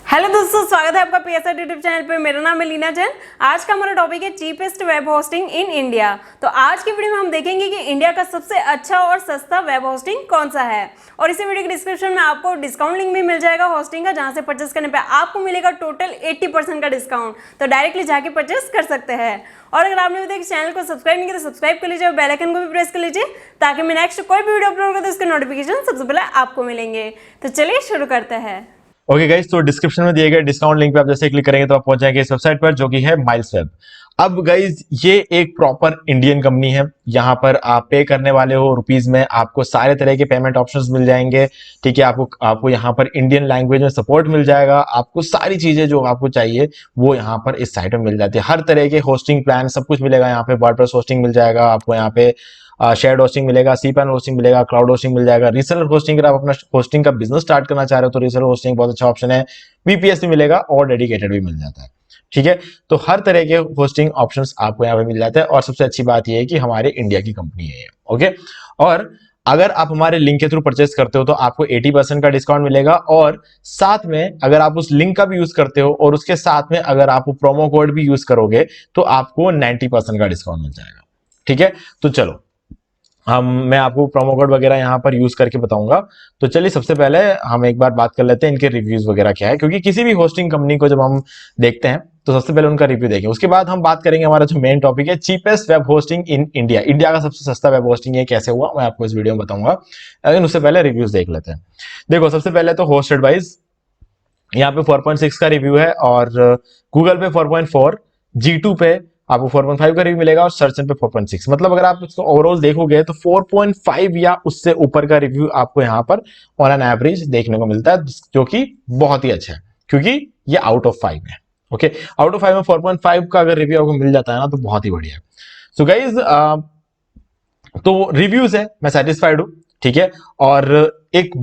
Hello दोस्तों, स्वागत है आपका पीएसआर यूट्यूब चैनल पे। मेरा नाम है लीना जैन। आज का हमारा टॉपिक है cheapest web hosting in India. तो आज की वीडियो में हम देखेंगे कि इंडिया का सबसे अच्छा और सस्ता वेब होस्टिंग कौन सा है। और इसी वीडियो के डिस्क्रिप्शन में आपको डिस्काउंट लिंक भी मिल जाएगा होस्टिंग का, जहां से परचेस करने पर आपको मिलेगा टोटल 80% का डिस्काउंट। तो डायरेक्टली जाके परचेस कर सकते हैं। और अगर आपने अभी तक चैनल को सब्सक्राइब नहीं किया तो सब्सक्राइब कर लीजिए और बेल आइकन को भी प्रेस कर लीजिए, ताकि मैं नेक्स्ट कोई भी वीडियो अपलोड करता हूं उसके नोटिफिकेशन सबसे पहले आपको मिलेंगे। तो चलिए शुरू करते हैं। ओके गाइस, तो डिस्क्रिप्शन में दिए गए डिस्काउंट लिंक पे आप जैसे क्लिक करेंगे तो आप पहुंच जाएंगे इस वेबसाइट पर, जो कि है माइल्स वेब। अब गाइस, ये एक प्रॉपर इंडियन कंपनी है। यहाँ पर आप पे करने वाले हो रुपीज में, आपको सारे तरह के पेमेंट ऑप्शंस मिल जाएंगे। ठीक है, आपको यहाँ पर इंडियन लैंग्वेज में सपोर्ट मिल जाएगा। आपको सारी चीजें जो आपको चाहिए वो यहाँ पर इस साइट में मिल जाती है। हर तरह के होस्टिंग प्लान सब कुछ मिलेगा यहाँ पे। वर्डप्रेस होस्टिंग मिल जाएगा आपको यहाँ पे, शेयर्ड होस्टिंग मिलेगा, cPanel होस्टिंग मिलेगा, क्लाउड होस्टिंग मिल जाएगा, रीसेलर होस्टिंग। अगर आप अपना होस्टिंग का बिजनेस स्टार्ट करना चाह रहे हो तो रीसेलर होस्टिंग बहुत अच्छा ऑप्शन है। VPS भी मिलेगा और डेडिकेटेड भी मिल जाता है। ठीक है, तो हर तरह के होस्टिंग ऑप्शंस आपको यहाँ पे मिल जाते हैं। और सबसे अच्छी बात यह है कि हमारे इंडिया की कंपनी है ये। ओके, और अगर आप हमारे लिंक के थ्रू परचेस करते हो तो आपको 80% का डिस्काउंट मिलेगा। और साथ में अगर आप उस लिंक का भी यूज करते हो और उसके साथ में अगर आप प्रोमो कोड भी यूज करोगे तो आपको 90% का डिस्काउंट मिल जाएगा। ठीक है, तो चलो मैं आपको प्रोमो कोड वगैरह यहाँ पर यूज करके बताऊंगा। तो चलिए सबसे पहले हम एक बार बात कर लेते हैं इनके रिव्यूज वगैरह क्या है, क्योंकि किसी भी होस्टिंग कंपनी को जब हम देखते हैं तो सबसे पहले उनका रिव्यू देखें। उसके बाद हम बात करेंगे हमारा जो मेन टॉपिक है, cheapest web hosting in India. India का सबसे सस्ता वेब होस्टिंग ये कैसे हुआ, मैं आपको इस वीडियो में बताऊंगा। लेकिन उससे पहले रिव्यूज देख लेते हैं। देखो, सबसे पहले तो होस्ट एडवाइस यहाँ पे 4.6 का रिव्यू है, और गूगल पे 4.4, G2 पे आपको 4.5 का रिव्यू मिलेगा, और सर्च पे 4.6। मतलब अगर आप इसको ओवरऑल देखोगे तो 4.5 या उससे ऊपर का रिव्यू आपको यहाँ पर ऑन एन एवरेज देखने को मिलता है, जो कि बहुत ही अच्छा है, क्योंकि ये आउट ऑफ 5 है। ओके, आउट ऑफ 5 में 4.5 का अगर रिव्यू आपको मिल जाता है ना तो बहुत ही बढ़िया है। सो गाइज, तो रिव्यूज है, मैं सेटिस्फाइड हूं। ठीक है, और एक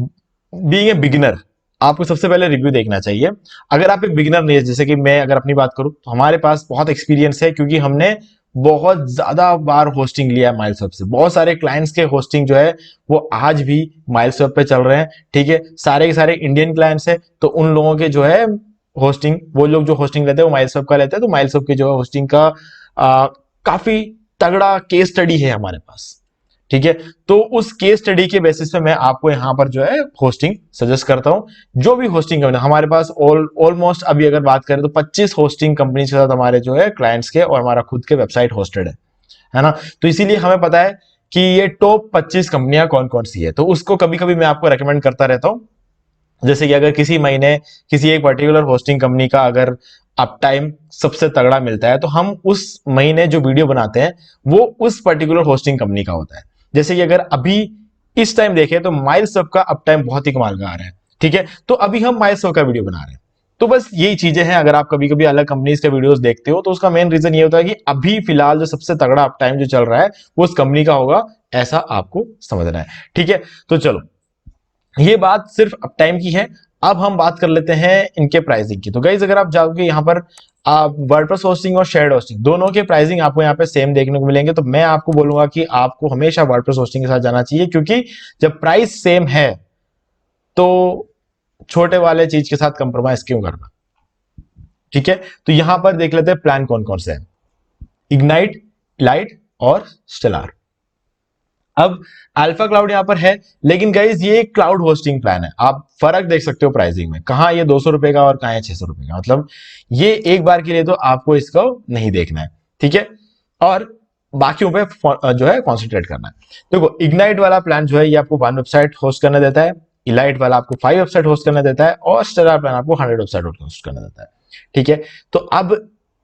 बीइंग ए बिगिनर आपको सबसे पहले रिव्यू देखना चाहिए। अगर आप एक बिगिनर नहीं है, जैसे कि मैं अगर अपनी बात करूं तो हमारे पास बहुत एक्सपीरियंस है, क्योंकि हमने बहुत ज्यादा बार होस्टिंग लिया है माइल्स वेब से। बहुत सारे क्लाइंट्स के होस्टिंग जो है वो आज भी माइल्स वेब पे चल रहे हैं। ठीक है, सारे के सारे इंडियन क्लाइंट्स है, तो उन लोगों के जो है होस्टिंग, वो लोग जो होस्टिंग लेते हैं वो माइल्स वेब का लेते हैं। तो माइल्स वेब की जो है होस्टिंग का काफी तगड़ा केस स्टडी है हमारे पास। ठीक है, तो उस केस स्टडी के बेसिस पे मैं आपको यहां पर जो है होस्टिंग सजेस्ट करता हूं। जो भी होस्टिंग कंपनी हमारे पास ऑलमोस्ट अभी अगर बात करें तो 25 होस्टिंग कंपनी के साथ हमारे जो है क्लाइंट्स के और हमारा खुद के वेबसाइट होस्टेड है ना। तो इसीलिए हमें पता है कि ये टॉप 25 कंपनियां कौन कौन सी है, तो उसको कभी कभी मैं आपको रेकमेंड करता रहता हूं। जैसे कि अगर किसी महीने किसी एक पर्टिकुलर होस्टिंग कंपनी का अगर अप टाइम सबसे तगड़ा मिलता है तो हम उस महीने जो वीडियो बनाते हैं वो उस पर्टिकुलर होस्टिंग कंपनी का होता है। जैसे कि अगर अभी इस टाइम देखें तो माइल्स वेब का अप टाइम बहुत ही कमाल का आ रहा है। ठीक है, तो अभी हम माइल्स वेब का वीडियो बना रहे हैं। तो बस यही चीजें हैं। अगर आप कभी कभी अलग कंपनीज के वीडियोस देखते हो तो उसका मेन रीजन ये होता है कि अभी फिलहाल जो सबसे तगड़ा अप टाइम जो चल रहा है वो उस कंपनी का होगा, ऐसा आपको समझना है। ठीक है, तो चलो, ये बात सिर्फ अप टाइम की है। अब हम बात कर लेते हैं इनके प्राइसिंग की। तो गाइज, अगर आप जाओगे यहाँ पर, आप वर्डप्रेस होस्टिंग और शेयर्ड होस्टिंग दोनों के प्राइसिंग आपको यहाँ पे सेम देखने को मिलेंगे। तो मैं आपको बोलूंगा कि आपको हमेशा वर्डप्रेस होस्टिंग के साथ जाना चाहिए, क्योंकि जब प्राइस सेम है तो छोटे वाले चीज के साथ कंप्रोमाइज क्यों करना। ठीक है, तो यहां पर देख लेते हैं प्लान कौन कौन से हैं। इग्नाइट, इलाइट और स्टेलार। अब अल्फा क्लाउड यहां पर है, लेकिन गाइज ये एक क्लाउड होस्टिंग प्लान है। आप फर्क देख सकते हो प्राइसिंग में, कहां ये 200 रुपए का और कहां ये 600 रुपए का। मतलब ये एक बार के लिए तो आपको इसको नहीं देखना है। ठीक है, और बाकियों पे जो है कॉन्सेंट्रेट करना है। देखो, इग्नाइट वाला प्लान जो है ये आपको 1 वेबसाइट होस्ट करने देता है, इलाइट वाला आपको 5 वेबसाइट होस्ट करने देता है, और स्टेलार प्लान आपको 100 वेबसाइट होस्ट करने देता है। ठीक है, तो अब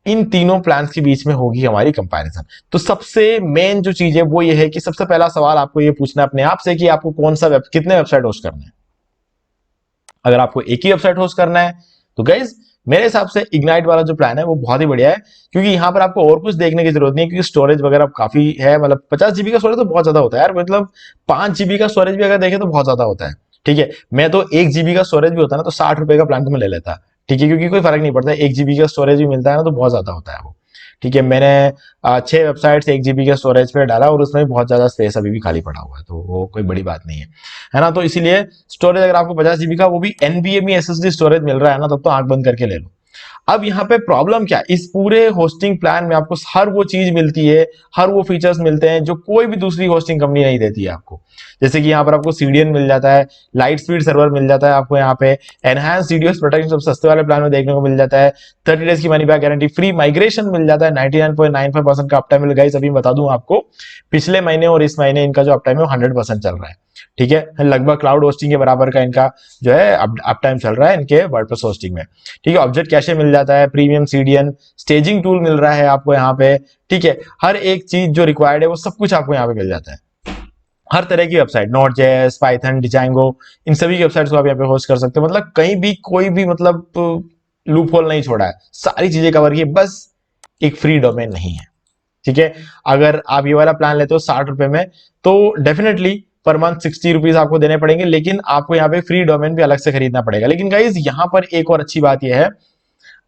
इन तीनों प्लान्स के बीच में होगी हमारी कंपैरिजन। तो सबसे मेन जो चीज है वो ये है कि सबसे पहला सवाल आपको ये पूछना है अपने आप से कि आपको कौन सा कितने वेबसाइट होस्ट करना है। अगर आपको एक ही वेबसाइट होस्ट करना है तो गाइज मेरे हिसाब से इग्नाइट वाला जो प्लान है वो बहुत ही बढ़िया है, क्योंकि यहां पर आपको और कुछ देखने की जरूरत नहीं है, क्योंकि स्टोरेज वगैरह काफी है। मतलब 50 जीबी का स्टोरेज तो बहुत ज्यादा होता है यार। मतलब 5 जीबी का स्टोरेज भी अगर देखें तो बहुत ज्यादा होता है। ठीक है, मैं तो 1 जीबी का स्टोरेज भी होता है ना तो 60 रुपए का प्लान तो मैं ले लेता। ठीक है, क्योंकि कोई फर्क नहीं पड़ता, 1 जीबी का स्टोरेज भी मिलता है ना तो बहुत ज्यादा होता है वो। ठीक है, मैंने 6 वेबसाइट्स 1 GB के स्टोरेज पे डाला और उसमें बहुत ज्यादा स्पेस अभी भी खाली पड़ा हुआ है, तो वो कोई बड़ी बात नहीं है ना। तो इसीलिए स्टोरेज अगर आपको 50 GB का वो भी NVMe SSD स्टोरेज मिल रहा है ना, तब तो आंख बंद करके ले लो। अब यहाँ पे प्रॉब्लम क्या, इस पूरे होस्टिंग प्लान में आपको हर वो चीज मिलती है, हर वो फीचर्स मिलते हैं जो कोई भी दूसरी होस्टिंग कंपनी नहीं देती है आपको। जैसे कि यहाँ पर आपको CDN मिल जाता है, लाइट स्पीड सर्वर मिल जाता है आपको, यहाँ पे एनहांस CDOS प्रोटेक्शन सब सस्ते वाले प्लान में देखने को मिल जाता है, 30 डेज की money back guarantee, free migration मिल जाता है, 99.95% का अपटाइम मिल गया। अभी बता दूं आपको, पिछले महीने और इस महीने इनका जो अपटाइम है 100% चल रहा है। ठीक है, लगभग क्लाउड होस्टिंग के बराबर का इनका जो है अप टाइम चल रहा है इनके वर्डप्रेस होस्टिंग में। ठीक है, ऑब्जेक्ट कैशे मिल जाता है, प्रीमियम CDN, स्टेजिंग टूल मिल रहा है आपको यहाँ पे। ठीक है, हर एक चीज जो रिक्वायर्ड है वो सब कुछ आपको यहाँ पे मिल जाता है। हर तरह की वेबसाइट, Node.js, Python, Django, इन सभी की वेबसाइट्स को आप यहाँ पे होस्ट कर सकते हो। मतलब कहीं भी कोई भी मतलब लूप होल नहीं छोड़ा है, सारी चीजें कवर की, बस एक फ्री डोमेन नहीं है। ठीक है, अगर आप ये वाला प्लान लेते हो 60 रुपए में, तो डेफिनेटली पर मंथ 60 रुपीज आपको देने पड़ेंगे, लेकिन आपको यहाँ पे फ्री डोमेन भी अलग से खरीदना पड़ेगा। लेकिन गाइज यहाँ पर एक और अच्छी बात यह है,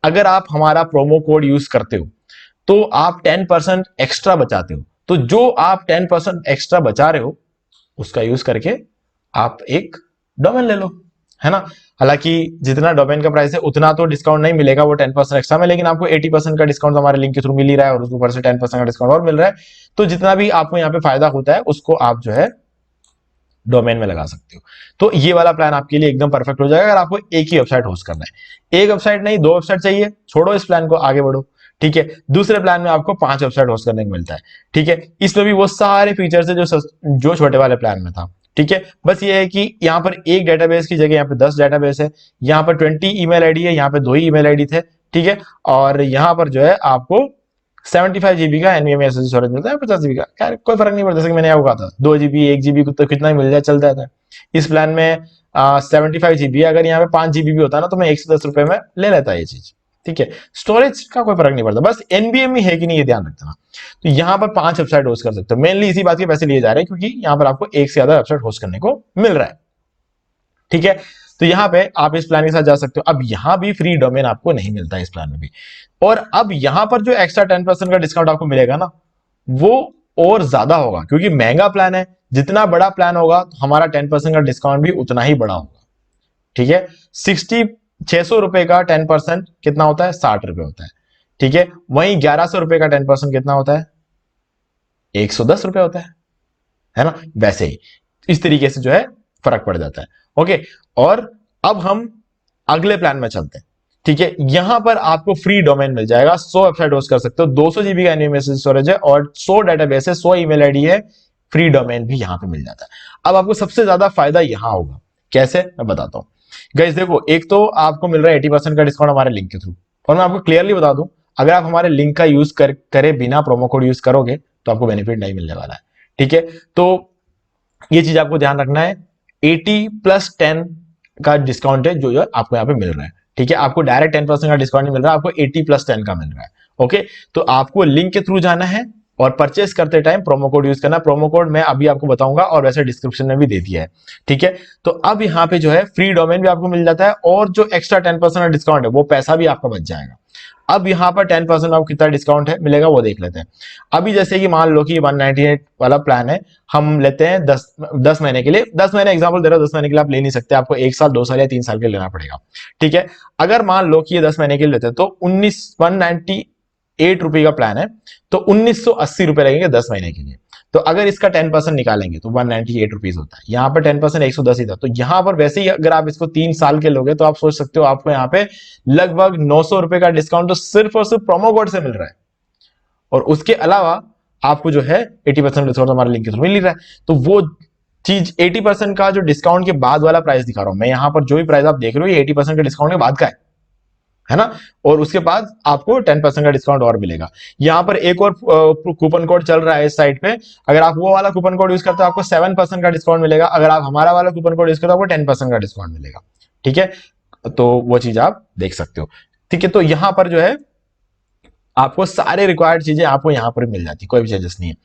अगर आप हमारा प्रोमो कोड यूज करते हो तो आप 10% एक्स्ट्रा बचाते हो। तो जो आप 10% एक्स्ट्रा बचा रहे हो उसका यूज करके आप एक डोमेन ले लो, है ना। हालांकि जितना डोमेन का प्राइस है उतना तो डिस्काउंट नहीं मिलेगा वो 10% एक्स्ट्रा में, लेकिन आपको 80% का डिस्काउंट हमारे लिंक के थ्रू मिल ही रहा है और उसके ऊपर से 10% का डिस्काउंट और मिल रहा है। तो जितना भी आपको यहाँ पे फायदा होता है उसको आप जो है डोमेन में लगा सकते हो। तो ये वाला प्लान आपके लिए एकदम परफेक्ट हो जाएगा अगर आपको एक ही वेबसाइट होस्ट करना है। एक वेबसाइट नहीं, 2 वेबसाइट चाहिए, छोड़ो इस प्लान को, आगे बढ़ो। ठीक है, दूसरे प्लान में आपको 5 वेबसाइट होस्ट करने को मिलता है। ठीक है, इसमें भी वो सारे फीचर्स है जो छोटे वाले प्लान में था। ठीक है, बस ये है कि यहाँ पर एक डेटाबेस की जगह यहाँ पे 10 डेटाबेस है, यहाँ पर 20 ईमेल आईडी है, यहाँ पे 2 ही ईमेल आईडी थे। ठीक है, और यहाँ पर जो है आपको 75 GB का NVMe SSD स्टोरेज मिलता है, 50 GB का खैर कोई फर्क नहीं पड़ता। जैसे कि मैंने आपको कहा था 2 GB 1 GB तो कितना ही मिल जाए, चलता है। इस प्लान में 75 GB, अगर यहाँ पे 5 GB भी होता है ना तो मैं 110 रुपए में ले लेता है ये चीज। ठीक है, स्टोरेज का कोई फर्क नहीं पड़ता, बस NVMe है कि नहीं ये ध्यान रखना। तो यहाँ पर 5 वेबसाइट होस्ट कर सकते हो, मेनली इसी बात के पैसे लिए जा रहे हैं क्योंकि यहाँ पर आपको एक से ज्यादा वेबसाइट होस्ट करने को मिल रहा है। ठीक है, तो यहाँ पे आप इस प्लान के साथ जा सकते हो। अब यहाँ भी फ्री डोमेन आपको नहीं मिलता है इस प्लान में भी, और अब यहाँ पर जो एक्स्ट्रा 10% का डिस्काउंट आपको मिलेगा ना वो और ज्यादा होगा, क्योंकि महंगा प्लान है। जितना बड़ा प्लान होगा तो हमारा 10% का डिस्काउंट भी उतना ही बड़ा होगा। ठीक है, 600 रुपए का 10% कितना होता है, 60 रुपए होता है। ठीक है, वहीं 1100 रुपए का 10% कितना होता है, 110 रुपए होता है ना। वैसे ही इस तरीके से जो है फर्क पड़ जाता है। ओके, और अब हम अगले प्लान में चलते हैं। ठीक है, यहां पर आपको फ्री डोमेन मिल जाएगा, 100 वेबसाइट होस्ट कर सकते हो, 200 GB का NVMe स्टोरेज है और 100 डेटाबेस है, 100 ईमेल आईडी है, फ्री डोमेन भी यहां पे मिल जाता है। अब आपको सबसे ज्यादा फायदा यहां होगा, कैसे मैं बताता हूं। गाइस देखो, एक तो आपको मिल रहा है 80% का डिस्काउंट हमारे लिंक के थ्रू, और मैं आपको क्लियरली बता दूं अगर आप हमारे लिंक का यूज करे बिना प्रोमो कोड यूज करोगे तो आपको बेनिफिट नहीं मिलने वाला है। ठीक है, तो ये चीज आपको ध्यान रखना है, 80+10 का डिस्काउंट है जो आपको यहाँ पे मिल रहा है। ठीक है, आपको डायरेक्ट 10% का डिस्काउंट नहीं मिल रहा, आपको 80+10 का मिल रहा है। ओके, तो आपको लिंक के थ्रू जाना है और परचेस करते टाइम प्रोमो कोड यूज करना। प्रोमो कोड मैं अभी आपको बताऊंगा और वैसे डिस्क्रिप्शन में भी दे दिया है। ठीक है, तो अब यहाँ पे जो है फ्री डोमेन भी आपको मिल जाता है और जो एक्स्ट्रा 10% का डिस्काउंट है वो पैसा भी आपका बच जाएगा। अब यहाँ पर 10% आपको कितना डिस्काउंट है मिलेगा वो देख लेते हैं। अभी जैसे कि मान लो कि 198 वाला प्लान है, हम लेते हैं 10 महीने के लिए। 10 महीने एग्जांपल दे रहा हूं, 10 महीने के लिए आप ले नहीं सकते, आपको 1 साल 2 साल या 3 साल के लिए लेना पड़ेगा। ठीक है, अगर मान लो कि ये 10 महीने के लिए लेते हैं तो 198 रुपए का प्लान है, तो 1980 रुपए लगेंगे 10 महीने के लिए। तो अगर इसका 10% निकालेंगे तो 198 रुपीज होता है, यहाँ पर 10% 110 ही था। तो यहाँ पर वैसे ही अगर आप इसको 3 साल के लोगे तो आप सोच सकते हो आपको यहाँ पे लगभग 900 रुपए का डिस्काउंट तो सिर्फ और सिर्फ प्रोमो कोड से मिल रहा है, और उसके अलावा आपको जो है 80% डिस्काउंट हमारे लिंक के थ्रू मिल ही रहा है। तो वो चीज 80% का जो डिस्काउंट के बाद वाला प्राइस दिखा रहा हूं मैं, यहाँ पर जो भी प्राइस आप देख रहे हो ये 80% के डिस्काउंट के बाद का है ना, और उसके बाद आपको 10% का डिस्काउंट और मिलेगा। यहाँ पर एक और कूपन कोड चल रहा है इस साइट पे, अगर आप वो वाला कूपन कोड यूज करते हो आपको 7% का डिस्काउंट मिलेगा, अगर आप हमारा वाला कूपन कोड यूज करते हो आपको 10% का डिस्काउंट मिलेगा। ठीक है, तो वो चीज आप देख सकते हो। ठीक है, तो यहाँ पर जो है आपको सारे रिक्वायर्ड चीजें आपको यहाँ पर मिल जाती, कोई भी चेंजेस नहीं है।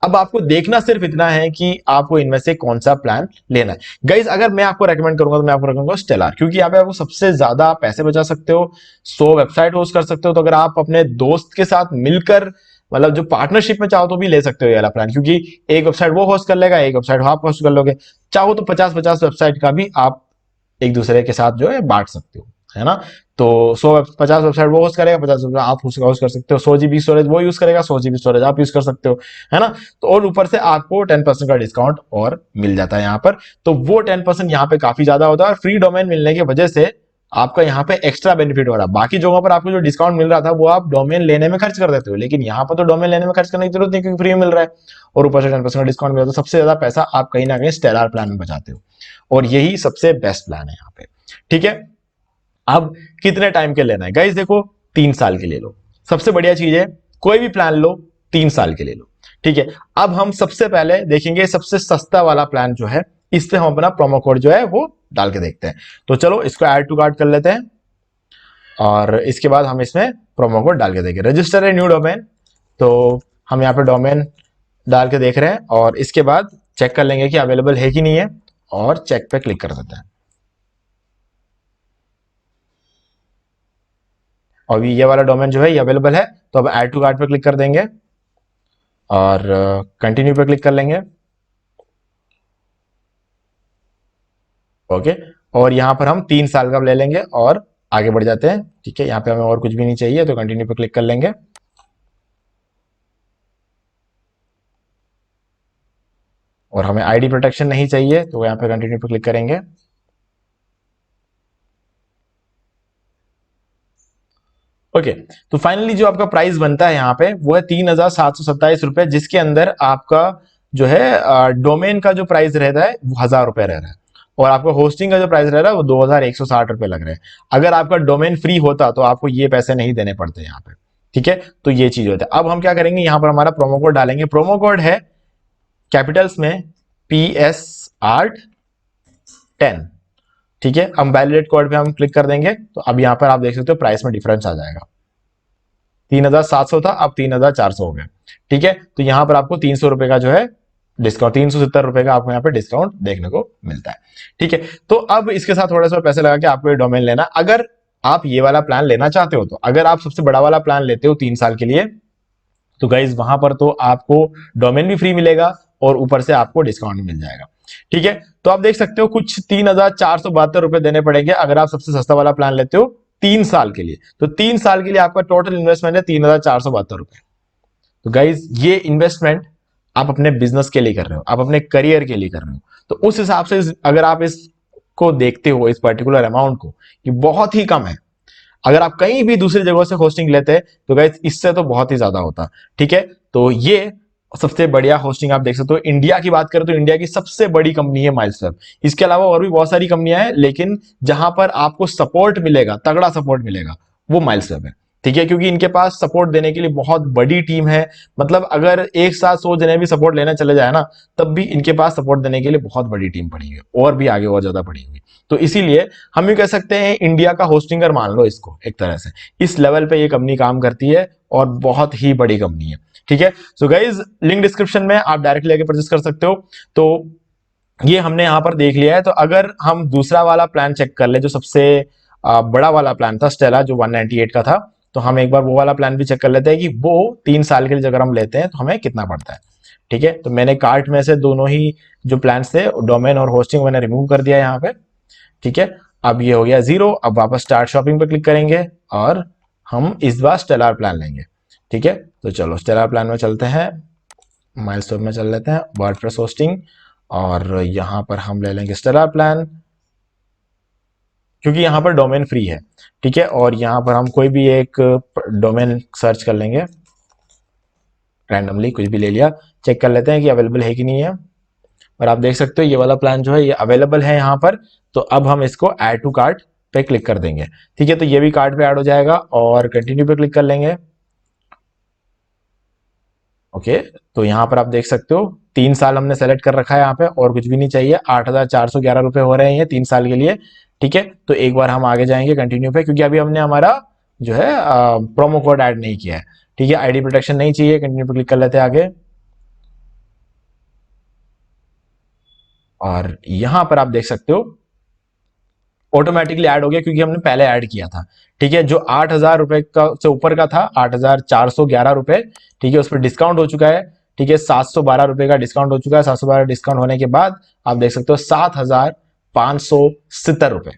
अब आपको देखना सिर्फ इतना है कि आपको इनमें से कौन सा प्लान लेना है। गाइज अगर मैं आपको रेकमेंड करूंगा तो मैं आपको रेकमेंड करूंगा स्टेलर, क्योंकि यहाँ पे आपको सबसे ज्यादा पैसे बचा सकते हो, 100 वेबसाइट होस्ट कर सकते हो। तो अगर आप अपने दोस्त के साथ मिलकर मतलब जो पार्टनरशिप में चाहो तो भी ले सकते हो ये वाला प्लान, क्योंकि एक वेबसाइट वो होस्ट कर लेगा, एक वेबसाइट आप होस्ट कर लोगे। चाहो तो 50-50 वेबसाइट का भी आप एक दूसरे के साथ जो है बांट सकते हो, है ना। तो 50 वेबसाइट वो होस्ट करेगा, 50 आप होस्ट कर सकते हो। 100 GB स्टोरेज वो यूज करेगा, 100 GB स्टोरेज आप यूज कर सकते हो, है ना। तो और ऊपर से आपको 10% का डिस्काउंट और मिल जाता है यहाँ पर। तो वो 10% यहाँ पे काफी ज्यादा होता है, और फ्री डोमेन मिलने की वजह से आपका यहाँ पे एक्स्ट्रा बेनिफिट हो रहा है। बाकी जगहों पर आपको जो डिस्काउंट मिल रहा था वो आप डोमेन लेने में खर्च कर देते हो, लेकिन यहाँ पर तो डोमेन लेने में खर्च करने की जरूरत नहीं, क्योंकि फ्री में मिल रहा है और ऊपर से 10% का डिस्काउंट मिल रहा है। तो सबसे ज्यादा पैसा आप कहीं ना कहीं स्टेलर प्लान में बचाते हो, और यही सबसे बेस्ट प्लान है यहाँ पे, ठीक है। अब कितने टाइम के लेना है गाइस, देखो 3 साल के ले लो, सबसे बढ़िया चीज है। कोई भी प्लान लो 3 साल के ले लो, ठीक है। अब हम सबसे पहले देखेंगे सबसे सस्ता वाला प्लान जो है, इस पे हम अपना प्रोमो कोड जो है वो डाल के देखते हैं। तो चलो इसको ऐड टू कार्ट कर लेते हैं, और इसके बाद हम इसमें प्रोमो कोड डाल के देंगे। रजिस्टर है न्यू डोमेन, तो हम यहाँ पे डोमेन डाल के देख रहे हैं, और इसके बाद चेक कर लेंगे कि अवेलेबल है कि नहीं है, और चेक पे क्लिक कर देते हैं। और ये वाला डोमेन जो है ये अवेलेबल है, तो अब ऐड टू कार्ट पे क्लिक कर देंगे और कंटिन्यू पे क्लिक कर लेंगे, ओके। और यहां पर हम 3 साल का ले लेंगे और आगे बढ़ जाते हैं, ठीक है। यहाँ पे हमें और कुछ भी नहीं चाहिए, तो कंटिन्यू पे क्लिक कर लेंगे। और हमें आईडी प्रोटेक्शन नहीं चाहिए, तो यहाँ पे कंटिन्यू पे क्लिक करेंगे। ओके, तो फाइनली जो आपका प्राइस बनता है यहाँ पे वो है 3,727 रुपए, जिसके अंदर आपका जो है डोमेन का जो प्राइस रहता है वो 1,000 रुपए रह रहा है, और आपका होस्टिंग का जो प्राइस रह रहा है वो 2,160 रुपए लग रहे हैं। अगर आपका डोमेन फ्री होता तो आपको ये पैसे नहीं देने पड़ते यहाँ पे, ठीक है। तो ये चीज होता है। अब हम क्या करेंगे, यहाँ पर हमारा प्रोमो कोड डालेंगे। प्रोमो कोड है कैपिटल्स में PSR10, ठीक है। हम वैलिडेट कोड पे हम क्लिक कर देंगे, तो अब यहाँ पर आप देख सकते हो प्राइस में डिफरेंस आ जाएगा। 3,700 था, अब 3,400 हो गया, ठीक है। तो यहाँ पर आपको 300 रुपए का जो है डिस्काउंट, 370 रुपए का आपको यहाँ पे डिस्काउंट देखने को मिलता है, ठीक है। तो अब इसके साथ थोड़ा सा पैसे लगा के आपको ये डोमेन लेना। अगर आप ये वाला प्लान लेना चाहते हो, तो अगर आप सबसे बड़ा वाला प्लान लेते हो 3 साल के लिए, तो गाइज वहां पर तो आपको डोमेन भी फ्री मिलेगा और ऊपर से आपको डिस्काउंट मिल जाएगा, ठीक है। तो आप देख सकते हो कुछ 3,472 रुपए देने पड़ेंगे अगर आप सबसे सस्ता वाला प्लान लेते हो 3 साल के लिए। तो 3 साल के लिए आपका टोटल इन्वेस्टमेंट है 3,472 रुपए। तो गाइज ये इन्वेस्टमेंट आप अपने बिजनेस के लिए कर रहे हो, आप अपने करियर के लिए कर रहे हो, तो उस हिसाब से अगर आप इसको देखते हो, इस पर्टिकुलर अमाउंट को, ये बहुत ही कम है। अगर आप कहीं भी दूसरी जगहों से होस्टिंग लेते हैं तो गाइस इससे तो बहुत ही ज्यादा होता, ठीक है। तो ये सबसे बढ़िया होस्टिंग आप देख सकते हो। इंडिया की बात करें तो इंडिया की सबसे बड़ी कंपनी है माइल्सवेब। इसके अलावा और भी बहुत सारी कंपनियां हैं, लेकिन जहां पर आपको सपोर्ट मिलेगा, तगड़ा सपोर्ट मिलेगा, वो माइल्सवेब है, ठीक है। क्योंकि इनके पास सपोर्ट देने के लिए बहुत बड़ी टीम है। मतलब अगर एक साथ 100 जने भी सपोर्ट लेना चले जाए ना, तब भी इनके पास सपोर्ट देने के लिए बहुत बड़ी टीम पड़ी है, और भी आगे और ज्यादा पड़ी हुई। तो इसीलिए हम ये कह सकते हैं इंडिया का होस्टिंगर मान लो इसको एक तरह से। इस लेवल पे ये कंपनी काम करती है और बहुत ही बड़ी कंपनी है, ठीक है। सो गाइज लिंक डिस्क्रिप्शन में आप डायरेक्टली आके परचेस कर सकते हो। तो ये हमने यहां पर देख लिया है। तो अगर हम दूसरा वाला प्लान चेक कर ले, जो सबसे बड़ा वाला प्लान था स्टेला, जो 198 का था, तो हम एक बार वो वाला प्लान भी चेक कर लेते हैं कि वो 3 साल के लिए अगर हम लेते हैं तो हमें कितना पड़ता है, ठीक है। तो मैंने कार्ट में से दोनों ही जो प्लान थे, डोमेन और होस्टिंग, मैंने रिमूव कर दिया यहाँ पे, ठीक है। अब ये हो गया 0। अब वापस स्टार्ट शॉपिंग पे क्लिक करेंगे और हम इस बार स्टेलर प्लान लेंगे, ठीक है। तो चलो स्टेलर प्लान में चलते हैं, माइलस्टोन में चल लेते हैं, वर्डप्रेस होस्टिंग, और यहां पर हम ले लेंगे स्टेलर प्लान, क्योंकि यहां पर डोमेन फ्री है, ठीक है। और यहां पर हम कोई भी एक डोमेन सर्च कर लेंगे, रैंडमली कुछ भी ले लिया, चेक कर लेते हैं कि अवेलेबल है कि नहीं है। और आप देख सकते हो ये वाला प्लान जो है ये अवेलेबल है यहाँ पर। तो अब हम इसको ऐड टू कार्ट पे क्लिक कर देंगे, ठीक है। तो ये भी कार्ट पे ऐड हो जाएगा, और कंटिन्यू पे क्लिक कर लेंगे, ओके। तो यहाँ पर आप देख सकते हो 3 साल हमने सेलेक्ट कर रखा है यहाँ पे, और कुछ भी नहीं चाहिए। 8,411 रुपए हो रहे हैं ये 3 साल के लिए, ठीक है। तो एक बार हम आगे जाएंगे कंटिन्यू पे, क्योंकि अभी हमने हमारा जो है प्रोमो कोड ऐड नहीं किया है। ठीक है, आईडी प्रोटेक्शन नहीं चाहिए, कंटिन्यू पर क्लिक कर लेते हैं आगे। और यहां पर आप देख सकते हो ऑटोमेटिकली ऐड हो गया क्योंकि हमने पहले ऐड किया था। ठीक है, जो 8,000 रुपए का से ऊपर का था 8,411 रुपए, ठीक है, उस पर डिस्काउंट हो चुका है। ठीक है, 712 रुपए का डिस्काउंट हो चुका है। 712 डिस्काउंट होने के बाद आप देख सकते हो 7,570 रुपए।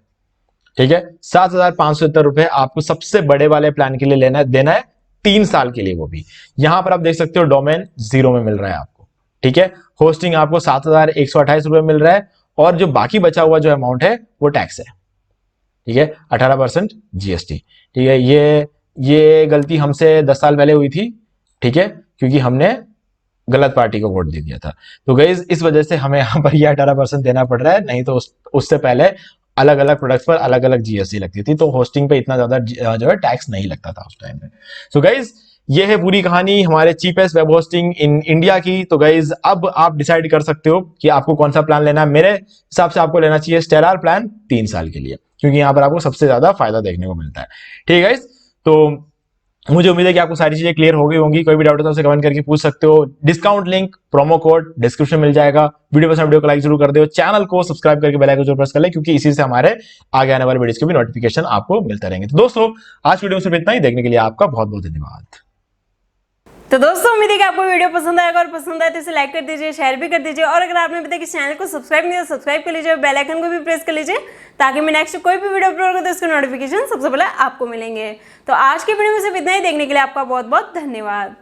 ठीक है, 7,570 रुपए आपको सबसे बड़े वाले प्लान के लिए देना है 3 साल के लिए, वो भी। यहां पर आप देख सकते हो डोमेन 0 में मिल रहा है आपको। ठीक है, होस्टिंग आपको 7,128 रुपए मिल रहा है, और जो बाकी बचा हुआ जो अमाउंट है वो टैक्स है। ठीक है, 18% जीएसटी। ठीक है, ये गलती हमसे 10 साल पहले हुई थी। ठीक है, क्योंकि हमने गलत पार्टी को वोट दे दिया था। तो गाइस इस वजह से हमें यहाँ पर ये 18% देना पड़ रहा है, नहीं तो उससे पहले अलग अलग प्रोडक्ट्स पर अलग अलग जीएसटी लगती थी, तो होस्टिंग पे इतना ज्यादा जो है टैक्स नहीं लगता था उस टाइम में। सो गाइस ये है पूरी कहानी हमारे cheapest web hosting in India की। तो गाइज अब आप डिसाइड कर सकते हो कि आपको कौन सा प्लान लेना है। मेरे हिसाब से आपको लेना चाहिए स्टेलर प्लान 3 साल के लिए, क्योंकि यहाँ पर आपको सबसे ज्यादा फायदा देखने को मिलता है। ठीक है गाइज, तो मुझे उम्मीद है कि आपको सारी चीजें क्लियर हो गई होंगी। कोई भी डाउट है तो उसे कमेंट करके पूछ सकते हो। Discount link, promo code description में मिल जाएगा। वीडियो पसंद, वीडियो को लाइक जरूर कर दो, चैनल को सब्सक्राइब करके बेल आइकन जरूर प्रेस कर ले, क्योंकि इसी से हमारे आगे आने वाले वीडियोस के भी नोटिफिकेशन आपको मिलते रहेंगे। तो दोस्तों आज वीडियो में सिर्फ इतना ही, देखने के लिए आपका बहुत बहुत धन्यवाद। तो दोस्तों उम्मीद है कि आपको वीडियो पसंद आएगा, और पसंद आए तो इसे लाइक कर दीजिए, शेयर भी कर दीजिए, और अगर आपने अभी तक इस चैनल को सब्सक्राइब नहीं किया तो सब्सक्राइब कर लीजिए, बेल आइकन को भी प्रेस कर लीजिए, ताकि मैं नेक्स्ट कोई भी वीडियो अपलोड करूं तो उसके नोटिफिकेशन सबसे पहले आपको मिलेंगे। तो आज की वीडियो में सिर्फ इतना ही, देखने के लिए आपका बहुत बहुत धन्यवाद।